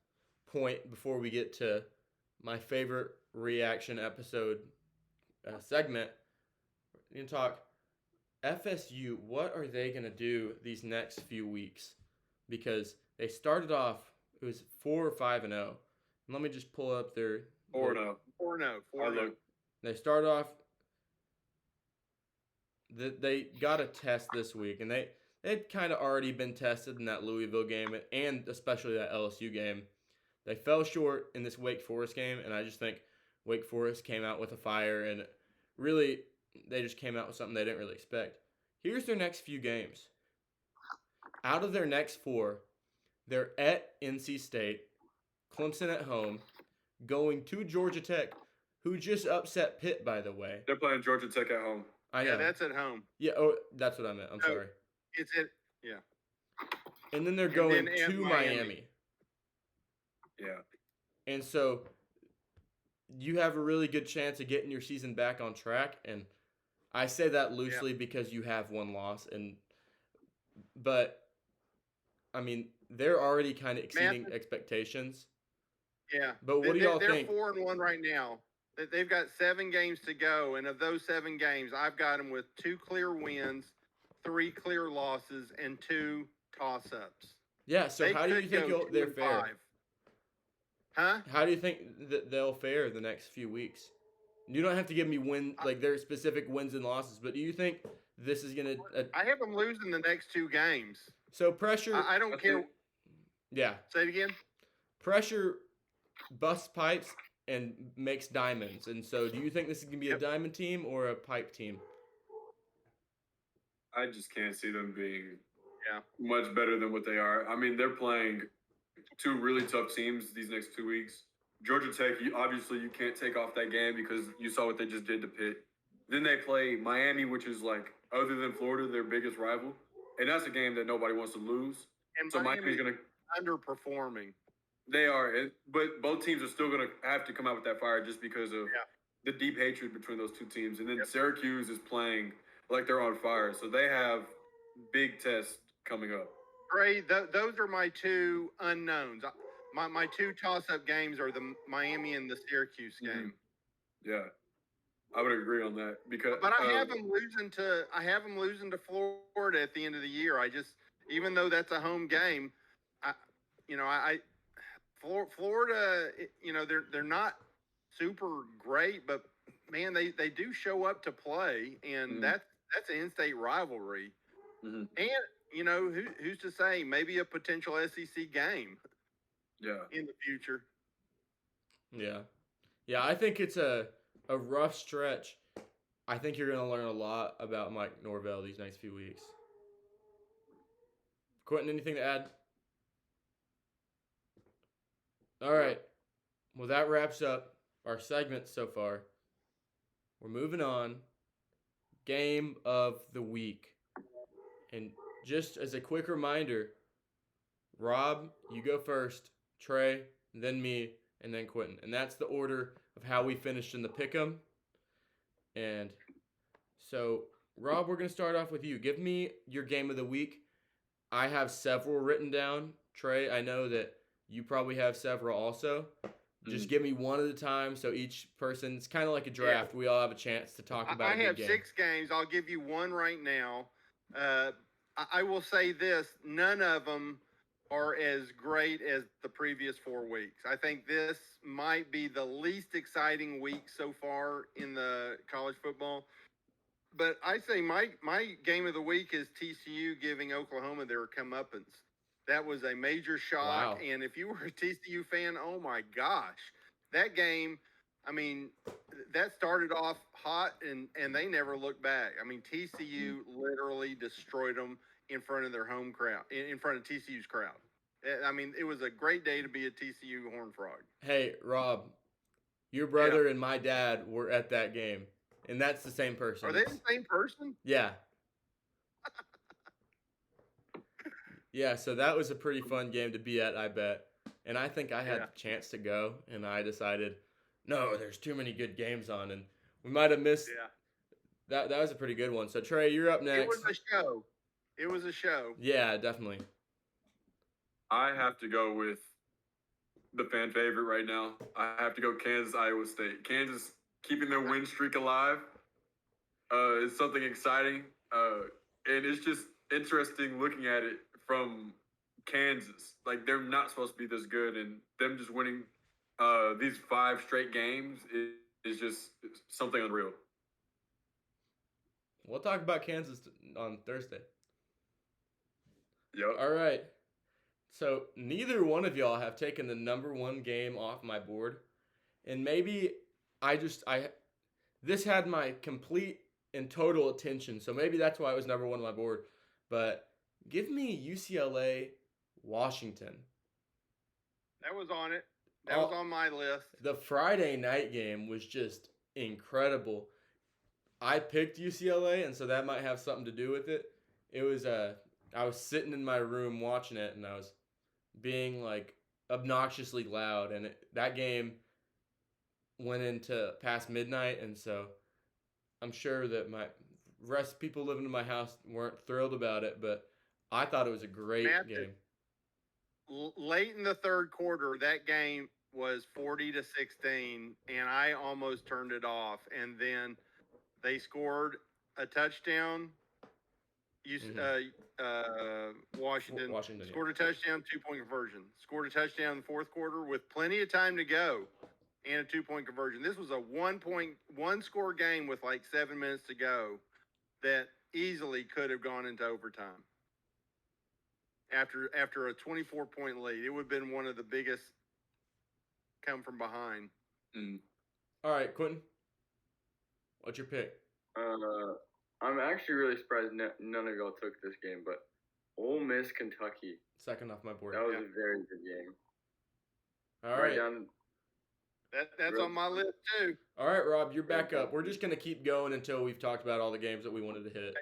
point before we get to my favorite reaction episode segment, we're going to talk FSU. What are they going to do these next few weeks? Because they started off, it was 4 or 5-0. And let me just pull up their 4-0. 4-0. They started off, they got a test this week, and they'd kind of already been tested in that Louisville game and especially that LSU game. They fell short in this Wake Forest game, and I just think Wake Forest came out with a fire, and really they just came out with something they didn't really expect. Here's their next few games. Out of their next 4, they're at NC State, Clemson at home, going to Georgia Tech, who just upset Pitt, by the way. They're playing Georgia Tech at home. I know. Yeah, that's at home. Yeah, oh, that's what I meant. I'm Oh, sorry. It's at yeah. And then they're And going then at to Miami. Miami. Yeah. And so you have a really good chance of getting your season back on track. And I say that loosely because you have one loss. But, I mean, they're already kind of exceeding expectations. Yeah. But what do y'all think? They're 4-1 right now. They've got 7 games to go, and of those 7 games, I've got them with 2 clear wins, 3 clear losses, and 2 toss-ups. Yeah, so how do you think they're fair? 5. Huh? How do you think that they'll fare the next few weeks? You don't have to give me their specific wins and losses, but do you think this is going to... I have them losing the next 2 games. So pressure... I don't care. Yeah. Say it again? Pressure busts pipes and makes diamonds. And so do you think this is going to be a diamond team or a pipe team? I just can't see them being much better than what they are. I mean, they're playing 2 really tough teams these next 2 weeks. Georgia Tech, obviously you can't take off that game because you saw what they just did to Pitt. Then they play Miami, which is like, other than Florida, their biggest rival. And that's a game that nobody wants to lose. And so Miami's going to... underperforming. They are, but both teams are still going to have to come out with that fire just because of the deep hatred between those 2 teams. And then Syracuse is playing like they're on fire. So they have big tests coming up. Trey, those are my 2 unknowns. My 2 toss-up games are the Miami and the Syracuse game. Yeah, I would agree on that because. But I have them losing to Florida at the end of the year. Even though that's a home game, Florida, they're not super great, but man, they do show up to play, and that's an in-state rivalry. Mm-hmm. And who's to say maybe a potential SEC game? In the future. Yeah. I think it's a rough stretch. I think you're going to learn a lot about Mike Norvell these next few weeks. Quentin, anything to add? All right. Well, that wraps up our segment so far. We're moving on. Game of the week. And just as a quick reminder, Rob, you go first, Trey, then me, and then Quentin. And that's the order of how we finished in the pick'em. And so, Rob, we're going to start off with you. Give me your game of the week. I have several written down. Trey, I know that you probably have several also. Just give me one at a time, so each person, it's kind of like a draft. Yeah. We all have a chance to talk about I have 6 games. I'll give you one right now. I will say this. None of them are as great as the previous 4 weeks. I think this might be the least exciting week so far in the college football. But I say my game of the week is TCU giving Oklahoma their comeuppance. That was a major shock. Wow. And if you were a TCU fan, oh my gosh, that game, I mean, that started off hot and they never looked back. I mean, TCU literally destroyed them in front of their home crowd, in front of TCU's crowd. I mean, it was a great day to be a TCU Horned Frog. Hey, Rob, your brother and my dad were at that game, and that's the same person. Are they the same person? Yeah. Yeah, so that was a pretty fun game to be at, I bet. And I think I had the chance to go, and I decided, no, there's too many good games on, and we might have missed. Yeah. That was a pretty good one. So, Trey, you're up next. It was a show. Yeah, definitely. I have to go with the fan favorite right now. I have to go Kansas, Iowa State. Kansas keeping their win streak alive is something exciting. And it's just interesting looking at it from Kansas. Like, they're not supposed to be this good, and them just winning these 5 straight games is just something unreal. We'll talk about Kansas on Thursday. Yep. All right. So neither one of y'all have taken the number 1 game off my board. And maybe this had my complete and total attention. So maybe that's why it was number one on my board. But give me UCLA, Washington. That was on it. That was on my list. The Friday night game was just incredible. I picked UCLA, and so that might have something to do with it. It was I was sitting in my room watching it, and I was being like obnoxiously loud, and that game went into past midnight, and so I'm sure that my rest people living in my house weren't thrilled about it, but I thought it was a great game. Late in the third quarter, that game was 40-16, and I almost turned it off. And then they scored a touchdown. Washington scored a touchdown, 2-point conversion. Scored a touchdown in the fourth quarter with plenty of time to go and a 2-point conversion. This was a one-score game with like 7 minutes to go that easily could have gone into overtime. After a 24-point lead, it would have been one of the biggest come from behind. All right, Quentin, what's your pick? I'm actually really surprised none of y'all took this game, but Ole Miss, Kentucky. Second off my board. That was a very good game. All right. That's on my list too. All right, Rob, you're back up. We're just going to keep going until we've talked about all the games that we wanted to hit.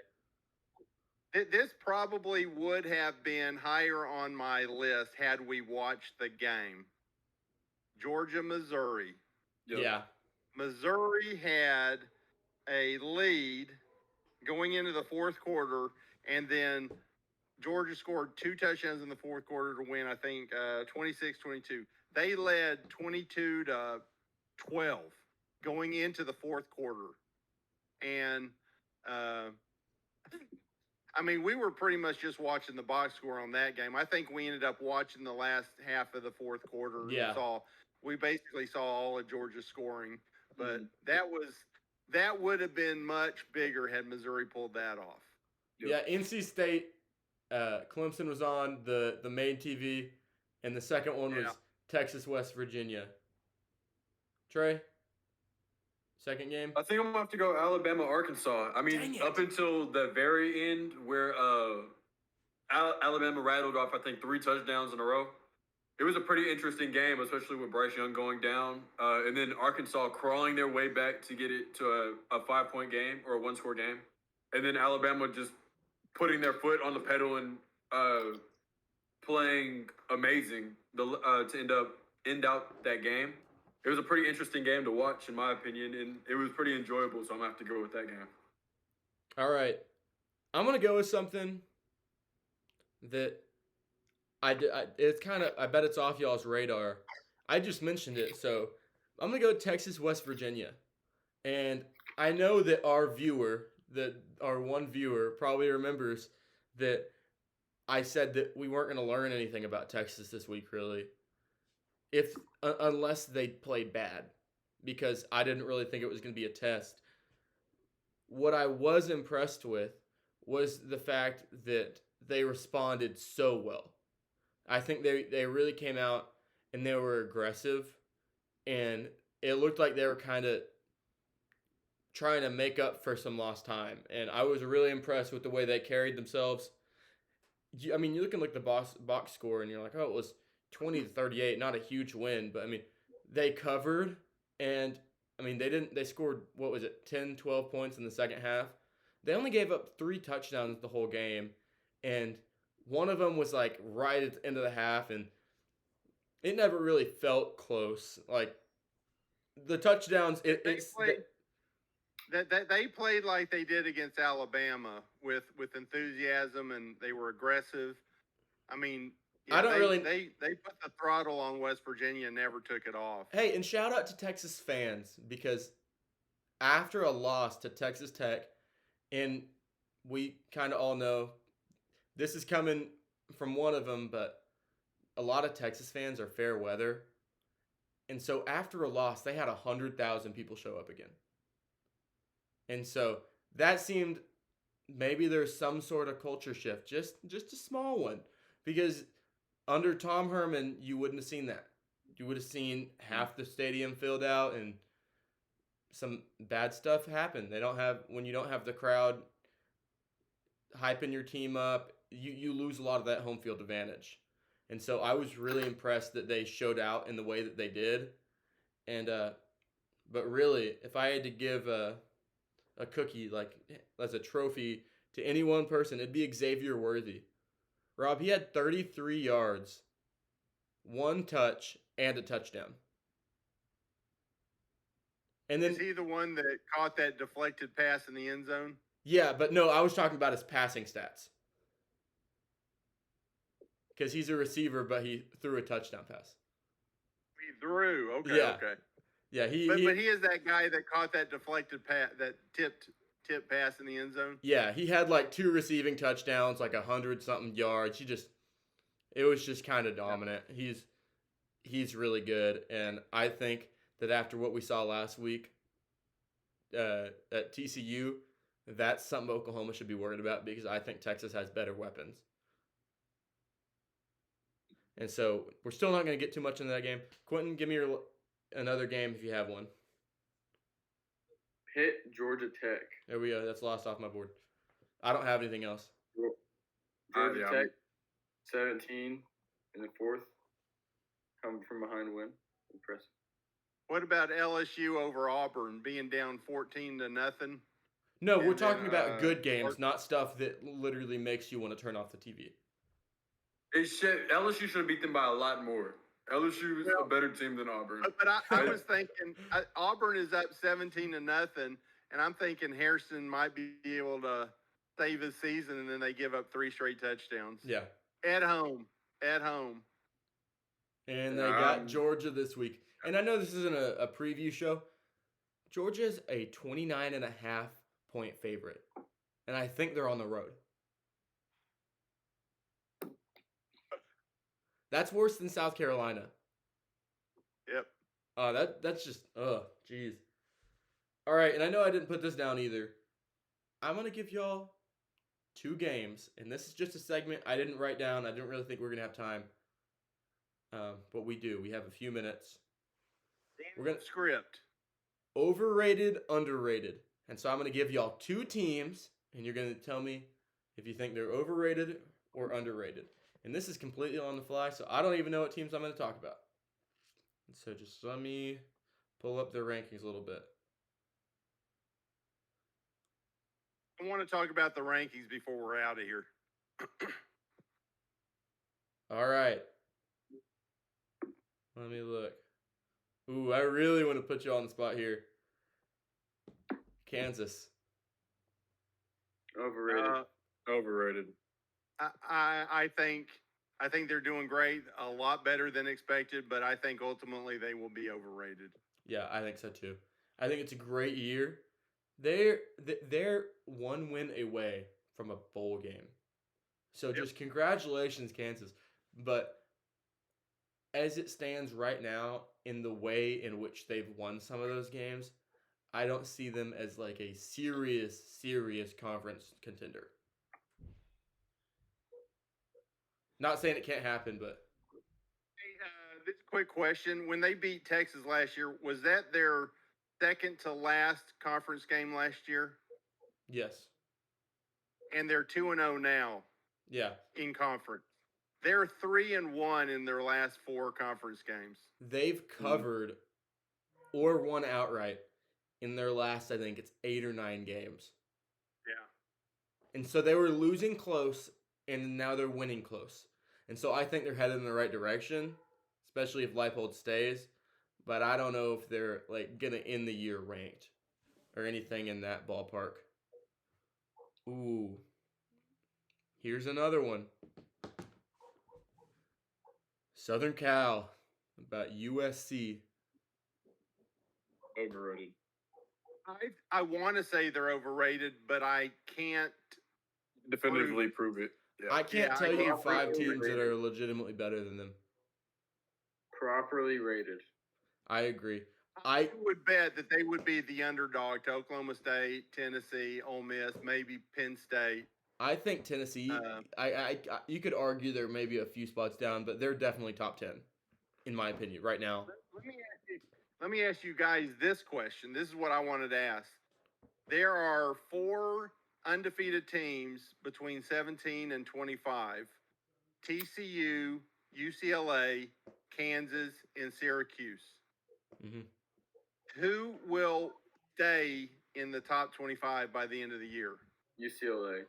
This probably would have been higher on my list had we watched the game. Georgia, Missouri. Yeah. Missouri had a lead going into the fourth quarter, and then Georgia scored 2 touchdowns in the fourth quarter to win, I think, 26-22. They led 22-12 going into the fourth quarter. And, I mean, we were pretty much just watching the box score on that game. I think we ended up watching the last half of the fourth quarter. Yeah. We basically saw all of Georgia scoring, but that would have been much bigger had Missouri pulled that off. Yeah, NC State, Clemson was on the main TV, and the second one was Texas, West Virginia. Trey? Second game? I think I'm going to have to go Alabama, Arkansas. I mean, up until the very end where Alabama rattled off, I think, 3 touchdowns in a row. It was a pretty interesting game, especially with Bryce Young going down. And then Arkansas crawling their way back to get it to a 5-point game or a 1-score game. And then Alabama just putting their foot on the pedal and playing amazing to end out that game. It was a pretty interesting game to watch, in my opinion, and it was pretty enjoyable, so I'm going to have to go with that game. All right. I'm going to go with something that it's kind of, I bet it's off y'all's radar. I just mentioned it, so I'm going to go Texas, West Virginia. And I know that our one viewer probably remembers that I said that we weren't going to learn anything about Texas this week, really. Unless they played bad, because I didn't really think it was going to be a test. What I was impressed with was the fact that they responded so well. I think they really came out and they were aggressive, and it looked like they were kind of trying to make up for some lost time. And I was really impressed with the way they carried themselves. I mean, you look at like the box score, and you're like, oh, it was 20-38, not a huge win, but I mean, they covered, and I mean, they scored, 10, 12 points in the second half. They only gave up 3 touchdowns the whole game, and one of them was like right at the end of the half, and it never really felt close. Like the touchdowns, they played like they did against Alabama with enthusiasm, and they were aggressive. I mean, they put the throttle on West Virginia and never took it off. Hey, and shout out to Texas fans, because after a loss to Texas Tech, and we kind of all know this is coming from one of them, but a lot of Texas fans are fair weather. And so after a loss, they had 100,000 people show up again. And so that seemed, maybe there's some sort of culture shift, just a small one, because under Tom Herman, you wouldn't have seen that. You would have seen half the stadium filled out, and some bad stuff happen. They don't have when you don't have the crowd hyping your team up, you lose a lot of that home field advantage. And so I was really impressed that they showed out in the way that they did. And but really, if I had to give a cookie like as a trophy to any one person, it'd be Xavier Worthy. Rob, he had 33 yards, 1 touch, and a touchdown. And then Is he the one that caught that deflected pass in the end zone? yeah, but no, I was talking about his passing stats. Because he's a receiver, but he threw a touchdown pass. He threw. Okay, Yeah. okay. Yeah, But he is that guy that caught that deflected pass, that tip pass in the end zone. yeah, he had like 2 receiving touchdowns, like 100-something yards. It was just kind of dominant. He's really good, and I think that after what we saw last week at TCU, that's something Oklahoma should be worried about because I think Texas has better weapons. And so we're still not going to get too much into that game. Quentin, give me another game if you have one. Pitt, Georgia Tech. There we go. That's lost off my board. I don't have anything else. Georgia yeah, Tech, 17 in the fourth. Come from behind win. Impressive. What about LSU over Auburn being down 14-0? No, we're And talking then, about good games, not stuff that literally makes you want to turn off the TV. LSU should have beat them by a lot more. LSU is a better team than Auburn. But I was thinking Auburn is up 17-0, and I'm thinking Harrison might be able to save his season, and then they give up 3 straight touchdowns. Yeah. At home. And they got Georgia this week. And I know this isn't a preview show. Georgia's a 29.5-point favorite. And I think they're on the road. That's worse than South Carolina. Yep. That's just, jeez. All right, and I know I didn't put this down either. I'm going to give y'all 2 games. And this is just a segment I didn't write down. I didn't really think we were going to have time. But we do. We have a few minutes. We're gonna Script. overrated, underrated. And so I'm going to give y'all 2 teams, and you're going to tell me if you think they're overrated or underrated. And this is completely on the fly, so I don't even know what teams I'm going to talk about. And so just let me pull up their rankings a little bit. I want to talk about the rankings before we're out of here. All right. Let me look. Ooh, I really want to put you on the spot here. Kansas. Overrated. Overrated. I think they're doing great, a lot better than expected, but I think ultimately they will be overrated. Yeah, I think so too. I think it's a great year. They're 1 win away from a bowl game. So just congratulations, Kansas. But as it stands right now, in the way in which they've won some of those games, I don't see them as like a serious conference contender. Not saying it can't happen, but Hey, this quick question: when they beat Texas last year, was that their second to last conference game last year? yes. And they're 2-0 now Yeah. in conference. They're 3-1 in their last 4 conference games. They've covered or won outright in their last, I think it's 8 or 9 games. Yeah. And so they were losing close, and now they're winning close. And so I think they're headed in the right direction, especially if Leipold stays. But I don't know if they're like gonna end the year ranked or anything in that ballpark. Ooh. Here's another one. Southern Cal, about USC. Overrated. I want to say they're overrated, but I can't. Definitively prove it. Yeah. I can't Yeah, tell I you can't 5 really teams that rate are legitimately better than them. Properly rated. I agree. I would bet that they would be the underdog to Oklahoma State, Tennessee, Ole Miss, maybe Penn State. I think Tennessee. You could argue they're maybe a few spots down, but they're definitely top 10, in my opinion, right now. let me ask you guys this question. This is what I wanted to ask. There are 4 undefeated teams between 17 and 25: TCU, UCLA, Kansas, and Syracuse. Mm-hmm. Who will stay in the top 25 by the end of the year? UCLA.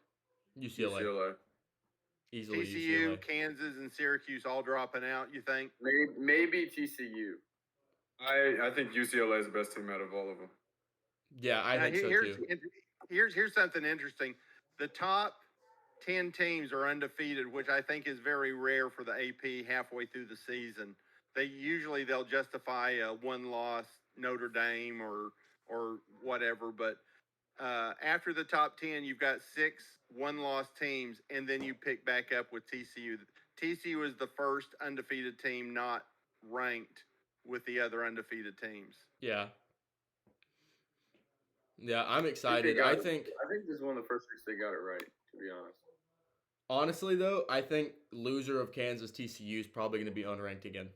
UCLA. UCLA. Easily TCU, UCLA. Kansas, and Syracuse all dropping out, you think? Maybe TCU. I think UCLA is the best team out of all of them. Yeah, I Now, think so here's, too. here's something interesting. The top 10 teams are undefeated, which I think is very rare for the AP halfway through the season. They'll justify a one loss Notre Dame or whatever, but after the top 10, you've got 6 one-loss teams, and then you pick back up with TCU. TCU is the first undefeated team not ranked with the other undefeated teams. Yeah. Yeah, I'm I excited. I I think think, this is one of the first weeks they got it right. To be honest. honestly, though, I think loser of Kansas TCU is probably going to be unranked again.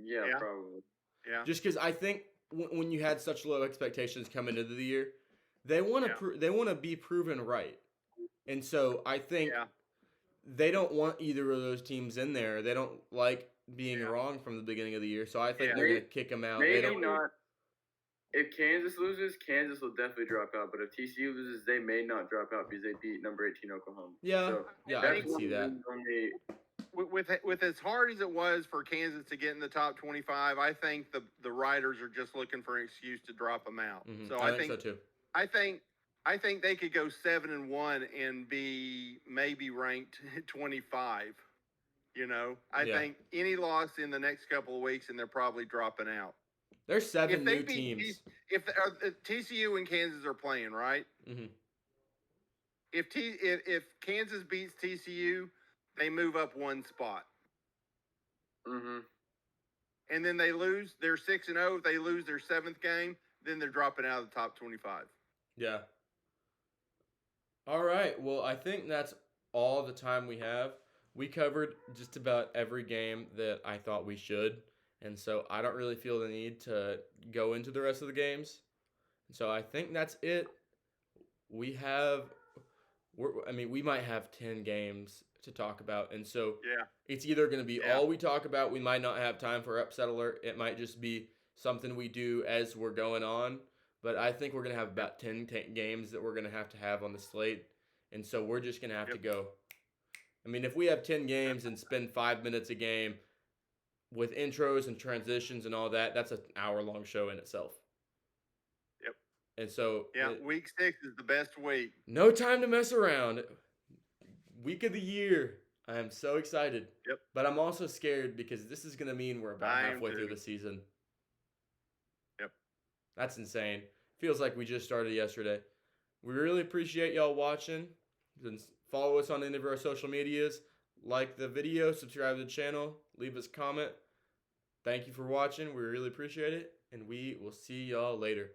Yeah, Yeah. probably. Yeah. Just because I think when you had such low expectations coming into the year, they want to Yeah. they want to be proven right, and so I think Yeah. they don't want either of those teams in there. They don't like being Yeah. wrong from the beginning of the year, so I think Yeah. they're going to kick them out. They Maybe don't. not. If Kansas loses, Kansas will definitely drop out. But if TCU loses, they may not drop out because they beat number 18 Oklahoma. Yeah, So yeah, I think can see that. Only, With as hard as it was for Kansas to get in the top 25, I think the writers are just looking for an excuse to drop them out. Mhm. So I think so too. I think they could go 7-1 and be maybe ranked 25. You know, I Yeah. think any loss in the next couple of weeks and they're probably dropping out. There's 7 If they new beat teams. if TCU and Kansas are playing, right? Hmm. If Kansas beats TCU, they move up 1 spot. mm-hmm. And then they lose. They're 6-0. If they lose their 7th game, then they're dropping out of the top 25. Yeah. All right. Well, I think that's all the time we have. We covered just about every game that I thought we should. And so I don't really feel the need to go into the rest of the games. So I think that's it. We might have 10 games to talk about. And so Yeah. it's either going to be Yeah. all we talk about. We might not have time for upset alert. It might just be something we do as we're going on. But I think we're going to have about 10 games that we're going to have on the slate. And so we're just going to have to go. I mean, if we have 10 games and spend 5 minutes a game with intros and transitions and all that, that's an hour-long show in itself. Yep. And so Week 6 is the best week. no time to mess around. Week of the year. I am so excited. Yep. But I'm also scared because this is going to mean we're about I am halfway too. through the season. Yep. That's insane. Feels like we just started yesterday. We really appreciate y'all watching. Follow us on any of our social medias. Like the video, subscribe to the channel, leave us a comment. Thank you for watching. We really appreciate it. And we will see y'all later.